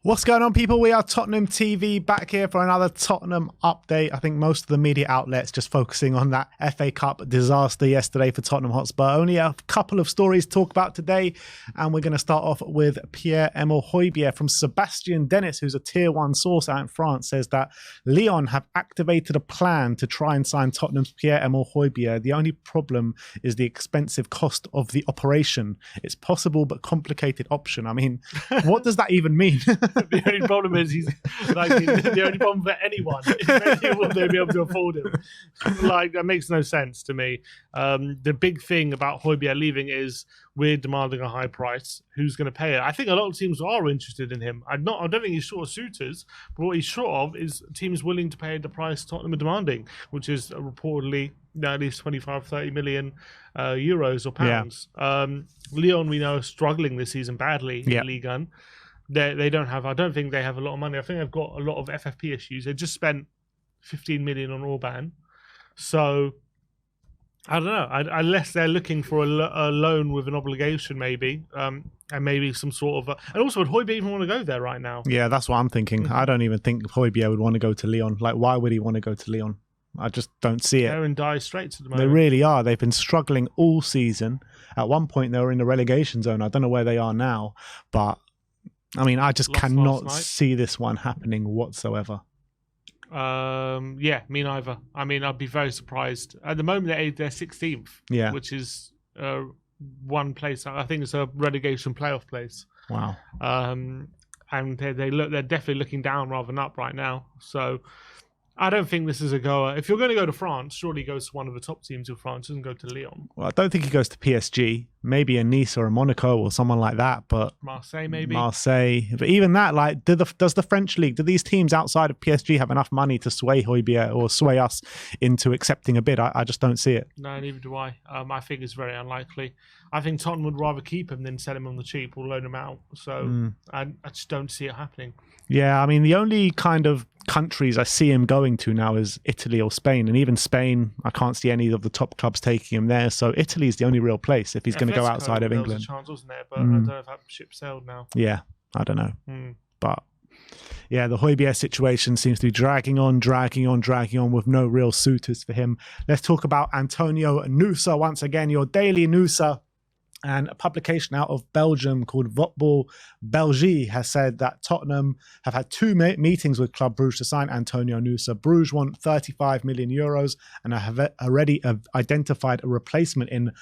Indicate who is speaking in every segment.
Speaker 1: What's going on, people? We are Tottenham TV back here for another Tottenham update. I think most of the media outlets just focusing on that FA Cup disaster yesterday for Tottenham Hotspur. Only a couple of stories to talk about today, and we're going to start off with Pierre-Emile Hojbjerg from Sebastian Dennis, who's a Tier 1 source out in France, says that Lyon have activated a plan to try and sign Tottenham's Pierre-Emile Hojbjerg. The only problem is the expensive cost of the operation. It's possible but complicated option. I mean, what does that even mean?
Speaker 2: The only problem is he's like the only problem for anyone is will they be able to afford him? Like, that makes no sense to me. The big thing about Hojbjerg leaving is we're demanding a high price. Who's going to pay it? I think a lot of teams are interested in him. I don't think he's short of suitors, but what he's short of is teams willing to pay the price Tottenham are demanding, which is reportedly at least 25-30 million euros or pounds. Yeah. Lyon, we know, are struggling this season badly in Ligue 1. They don't have. I don't think they have a lot of money. I think they've got a lot of FFP issues. They just spent 15 million on Orban, so I don't know. Unless they're looking for a loan with an obligation, maybe, and maybe some sort of. And also, would Hojbjerg even want to go there right now?
Speaker 1: Yeah, that's what I'm thinking. I don't even think Hojbjerg would want to go to Lyon. Like, why would he want to go to Lyon? I just don't see it.
Speaker 2: They're in dire straits at the moment.
Speaker 1: They really are. They've been struggling all season. At one point, they were in the relegation zone. I don't know where they are now, but. I mean, I just cannot see this one happening whatsoever.
Speaker 2: Yeah, me neither. I mean, I'd be very surprised. At the moment, they're 16th, which is one place. I think it's a relegation playoff place.
Speaker 1: Wow.
Speaker 2: And they're definitely looking down rather than up right now. So I don't think this is a goer. If you're going to go to France, surely he goes to one of the top teams in France. Doesn't go to Lyon.
Speaker 1: Well, I don't think he goes to PSG. Maybe a Nice or a Monaco or someone like that. But
Speaker 2: Marseille, maybe.
Speaker 1: Marseille. But even that, like, does the French league, do these teams outside of PSG have enough money to sway Hojbjerg or sway us into accepting a bid? I just don't see it.
Speaker 2: No, neither do I. I think it's very unlikely. I think Tottenham would rather keep him than sell him on the cheap or loan him out. So I just don't see it happening.
Speaker 1: Yeah, I mean, the only kind of countries I see him going to now is Italy or Spain. And even Spain, I can't see any of the top clubs taking him there. So Italy is the only real place if he's going to go outside of England.
Speaker 2: There was a chance, wasn't there? But I don't know if that ship sailed now.
Speaker 1: Yeah, I don't know. But yeah, the Hojbjerg situation seems to be dragging on with no real suitors for him. Let's talk about Antonio Nusa once again, your daily Nusa. And a publication out of Belgium called Voetbal Belgique has said that Tottenham have had two meetings with Club Bruges to sign Antonio Nusa. Bruges want 35 million euros and have already identified a replacement in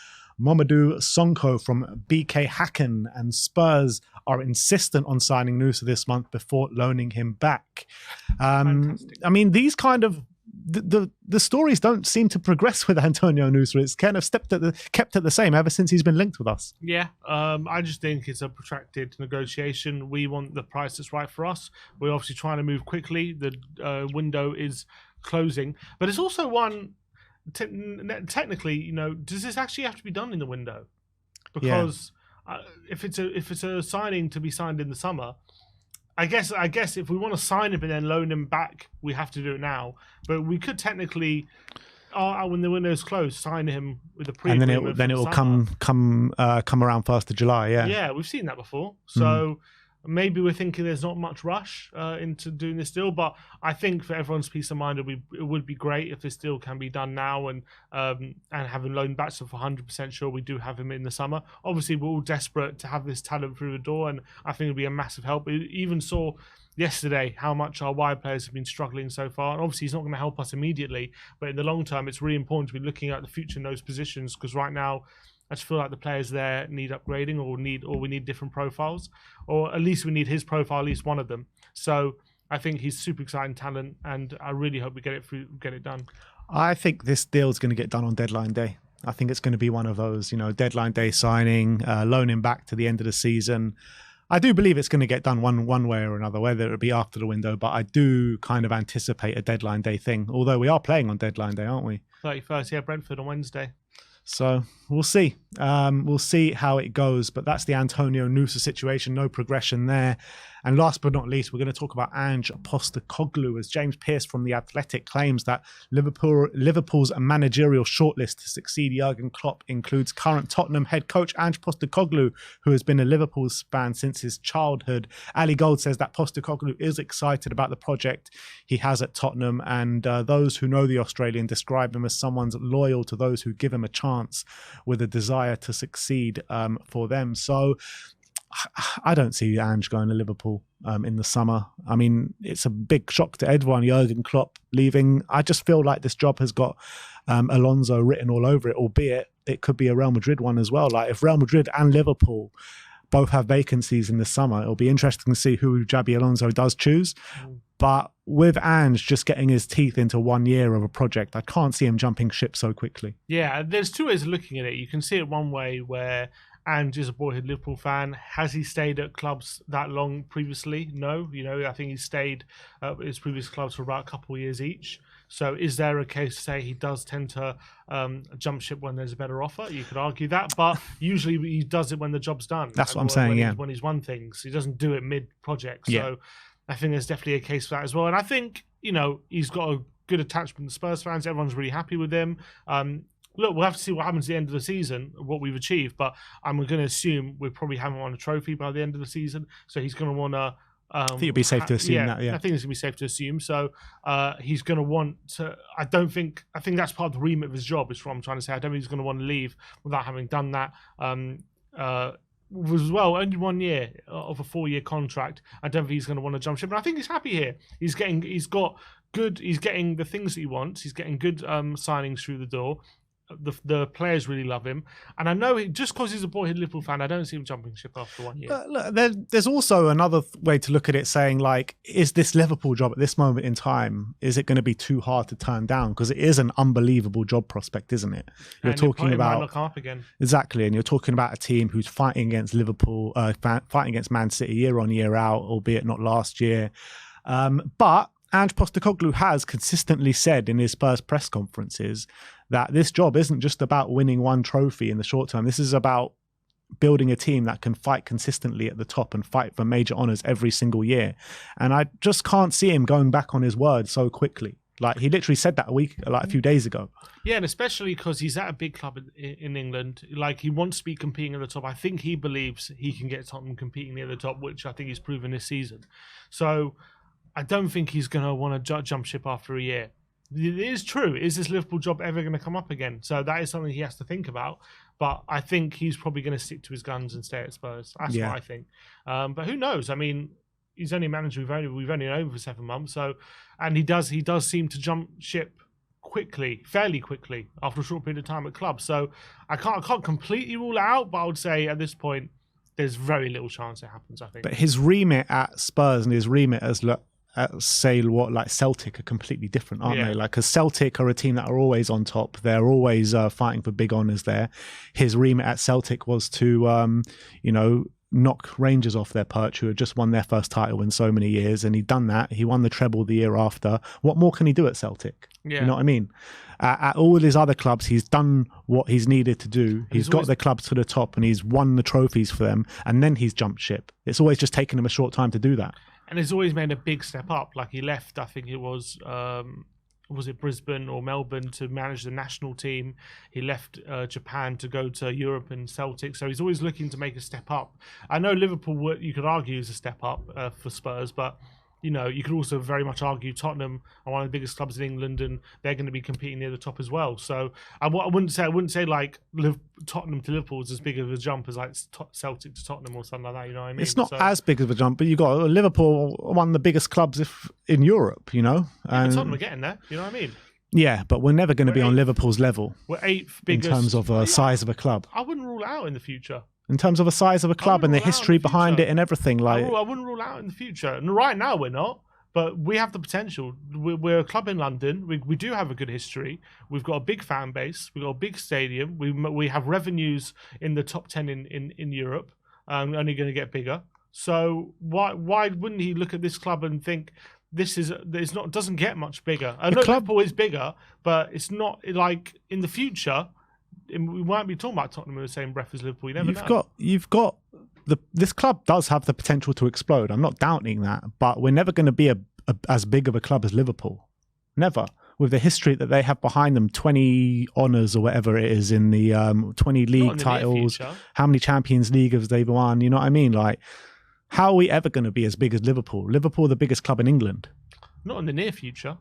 Speaker 1: Mamadou Sonko from BK Häcken, and Spurs are insistent on signing Nusa this month before loaning him back. I mean, these kind of the stories don't seem to progress with Antonio Nusa. It's kind of kept at the same ever since he's been linked with us.
Speaker 2: Yeah, I just think it's a protracted negotiation. We want the price that's right for us. We're obviously trying to move quickly. The window is closing, but it's also one. Technically, you know, does this actually have to be done in the window? Because if it's a signing to be signed in the summer. I guess if we want to sign him and then loan him back, we have to do it now. But we could technically, when the window's closed, sign him with a pre-agreement.
Speaker 1: And then it will come around 1st of July.
Speaker 2: Yeah, we've seen that before. So maybe we're thinking there's not much rush into doing this deal. But I think for everyone's peace of mind, it would be great if this deal can be done now and have him loaned back. So for 100% sure we do have him in the summer. Obviously, we're all desperate to have this talent through the door, and I think it'll be a massive help. We even saw yesterday how much our wide players have been struggling so far. And obviously, he's not going to help us immediately, but in the long term, it's really important to be looking at the future in those positions, because right now, I just feel like the players there need upgrading, or we need different profiles, or at least we need his profile, at least one of them. So I think he's super exciting talent, and I really hope we get it done.
Speaker 1: I think this deal is going to get done on deadline day. I think it's going to be one of those, deadline day signing, loan him back to the end of the season. I do believe it's going to get done one way or another, whether it be after the window, but I do kind of anticipate a deadline day thing, although we are playing on deadline day, aren't we?
Speaker 2: 31st, yeah, Brentford on Wednesday.
Speaker 1: So we'll see. We'll see how it goes. But that's the Antonio Nusa situation. No progression there. And last but not least, we're going to talk about Ange Postecoglou, as James Pearce from The Athletic claims that Liverpool's managerial shortlist to succeed Jurgen Klopp includes current Tottenham head coach Ange Postecoglou, who has been a Liverpool fan since his childhood. Ali Gold says that Postecoglou is excited about the project he has at Tottenham, and those who know the Australian describe him as someone loyal to those who give him a chance with a desire to succeed for them. So I don't see Ange going to Liverpool in the summer. I mean, it's a big shock to everyone, Jurgen Klopp leaving. I just feel like this job has got Alonso written all over it, albeit it could be a Real Madrid one as well. Like if Real Madrid and Liverpool both have vacancies in the summer, it'll be interesting to see who Xabi Alonso does choose. But with Ange just getting his teeth into 1 year of a project, I can't see him jumping ship so quickly.
Speaker 2: Yeah, there's two ways of looking at it. You can see it one way where Ange is a boyhood Liverpool fan. Has he stayed at clubs that long previously? No. I think he stayed at his previous clubs for about a couple of years each. So is there a case to say he does tend to jump ship when there's a better offer? You could argue that, but usually he does it when the job's done.
Speaker 1: That's what I'm saying,
Speaker 2: when he's won things. He doesn't do it mid-project.
Speaker 1: Yeah.
Speaker 2: So I think there's definitely a case for that as well. And I think, he's got a good attachment to Spurs fans. Everyone's really happy with him. Look, we'll have to see what happens at the end of the season, what we've achieved, but I'm going to assume we probably haven't won a trophy by the end of the season, so he's going to want to...
Speaker 1: I think it'd be safe to assume that, yeah.
Speaker 2: I think it's going to be safe to assume. So he's going to want to... I think that's part of the remit of his job, is what I'm trying to say. I don't think he's going to want to leave without having done that. As well, only 1 year of a 4-year contract. I don't think he's going to want to jump ship, but I think he's happy here. He's getting the things that he wants. He's getting good signings through the door. The players really love him, and I know just because he's a boyhood Liverpool fan, I don't see him jumping ship after 1 year.
Speaker 1: Look, there's also another way to look at it, saying like, is this Liverpool job at this moment in time, is it going to be too hard to turn down? Because it is an unbelievable job prospect, isn't it? You're talking about
Speaker 2: might not come up again.
Speaker 1: Exactly, and you're talking about a team who's fighting against Liverpool, fighting against Man City year on year out, albeit not last year, but Ange Postecoglou has consistently said in his Spurs press conferences that this job isn't just about winning one trophy in the short term. This is about building a team that can fight consistently at the top and fight for major honours every single year. And I just can't see him going back on his word so quickly. Like, he literally said that a few days ago.
Speaker 2: Yeah, and especially because he's at a big club in England. Like, he wants to be competing at the top. I think he believes he can get Tottenham competing near the top, which I think he's proven this season. So I don't think he's going to want to jump ship after a year. It is true. Is this Liverpool job ever going to come up again? So that is something he has to think about. But I think he's probably going to stick to his guns and stay at Spurs. That's what I think. But who knows? I mean, he's only a manager we've only known for 7 months. So, and he does seem to jump ship fairly quickly after a short period of time at club. So I can't completely rule it out. But I would say at this point, there's very little chance it happens, I think.
Speaker 1: But his remit at Spurs and his remit as like Celtic are completely different, aren't they? Like, because Celtic are a team that are always on top. They're always fighting for big honours there. His remit at Celtic was to, knock Rangers off their perch, who had just won their first title in so many years. And he'd done that. He won the treble the year after. What more can he do at Celtic? Yeah. You know what I mean? At all his other clubs, he's done what he's needed to do. He's got the clubs to the top and he's won the trophies for them. And then he's jumped ship. It's always just taken him a short time to do that.
Speaker 2: And he's always made a big step up. Like, he left, I think it was it Brisbane or Melbourne to manage the national team? He left Japan to go to Europe and Celtic. So he's always looking to make a step up. I know Liverpool, you could argue, is a step up for Spurs, but you could also very much argue Tottenham are one of the biggest clubs in England, and they're going to be competing near the top as well. So I wouldn't say like Tottenham to Liverpool is as big of a jump as like Celtic to Tottenham or something like that. You know what I mean?
Speaker 1: It's not as big of a jump, but you got Liverpool, one of the biggest clubs in Europe. And
Speaker 2: Tottenham are getting there. You know what I mean?
Speaker 1: Yeah, but we're never going to be on Liverpool's level.
Speaker 2: We're 8th biggest
Speaker 1: in terms of size of a club.
Speaker 2: I wouldn't rule out in the future.
Speaker 1: In terms of the size of a club and the history behind it and everything, I
Speaker 2: wouldn't rule out in the future. And right now we're not, but we have the potential. We're a club in London. We do have a good history. We've got a big fan base. We've got a big stadium. We have revenues in the top 10 in Europe. Only going to get bigger. So why wouldn't he look at this club and think doesn't get much bigger? I know Liverpool is bigger, but it's not like in the future. We won't be talking about Tottenham in the same breath as Liverpool. You never know.
Speaker 1: You've got this club does have the potential to explode. I'm not doubting that, but we're never going to be as big of a club as Liverpool. Never. With the history that they have behind them, 20 honours or whatever it is in the 20 league titles, how many Champions League have they won? You know what I mean? Like, how are we ever going to be as big as Liverpool? Liverpool, the biggest club in England.
Speaker 2: Not in the near future.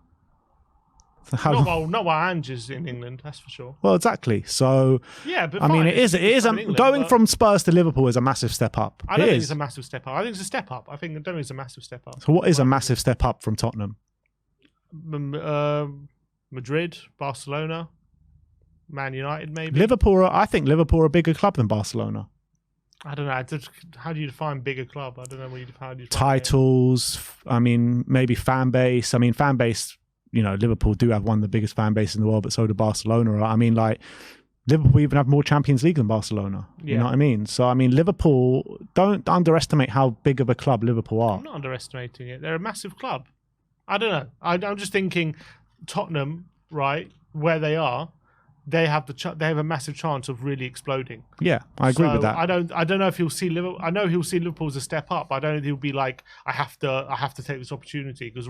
Speaker 1: So
Speaker 2: not while Ange is in England, that's for sure.
Speaker 1: Well, exactly. So,
Speaker 2: yeah, but
Speaker 1: I mean, it is
Speaker 2: England,
Speaker 1: going from Spurs to Liverpool is a massive step up.
Speaker 2: I don't think it's a massive step up. I think it's a step up. I don't think it's a massive step up.
Speaker 1: So, what is a massive step up from Tottenham?
Speaker 2: Madrid, Barcelona, Man United, maybe.
Speaker 1: Liverpool. I think Liverpool are a bigger club than Barcelona.
Speaker 2: I don't know. How do you define bigger club? I don't know how do you define
Speaker 1: titles. I mean, maybe fan base. I mean, fan base. You know, Liverpool do have one of the biggest fan bases in the world, but so do Barcelona. I mean, like, Liverpool even have more Champions League than Barcelona. Yeah. You know what I mean? So, I mean, Liverpool, don't underestimate how big of a club Liverpool are.
Speaker 2: I'm not underestimating it. They're a massive club. I don't know. I'm just thinking Tottenham, right, where they are, they have a massive chance of really exploding.
Speaker 1: Yeah, I agree with that.
Speaker 2: I don't know if he'll see Liverpool. I know he'll see Liverpool as a step up. I don't know if he'll be like, I have to take this opportunity, because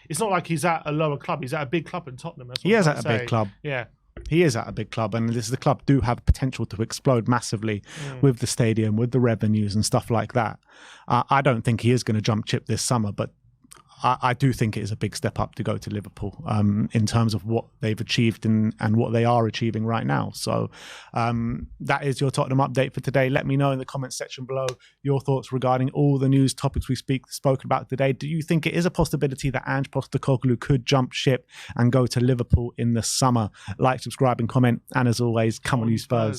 Speaker 2: it's not like he's at a lower club. He's at a big club in Tottenham.
Speaker 1: He is at a big club.
Speaker 2: Yeah.
Speaker 1: He is at a big club, and the club do have potential to explode massively with the stadium, with the revenues and stuff like that. I don't think he is going to jump ship this summer, but I do think it is a big step up to go to Liverpool in terms of what they've achieved and what they are achieving right now. So that is your Tottenham update for today. Let me know in the comments section below your thoughts regarding all the news topics we spoken about today. Do you think it is a possibility that Ange Postecoglou could jump ship and go to Liverpool in the summer? Like, subscribe and comment. And as always, come on you Spurs.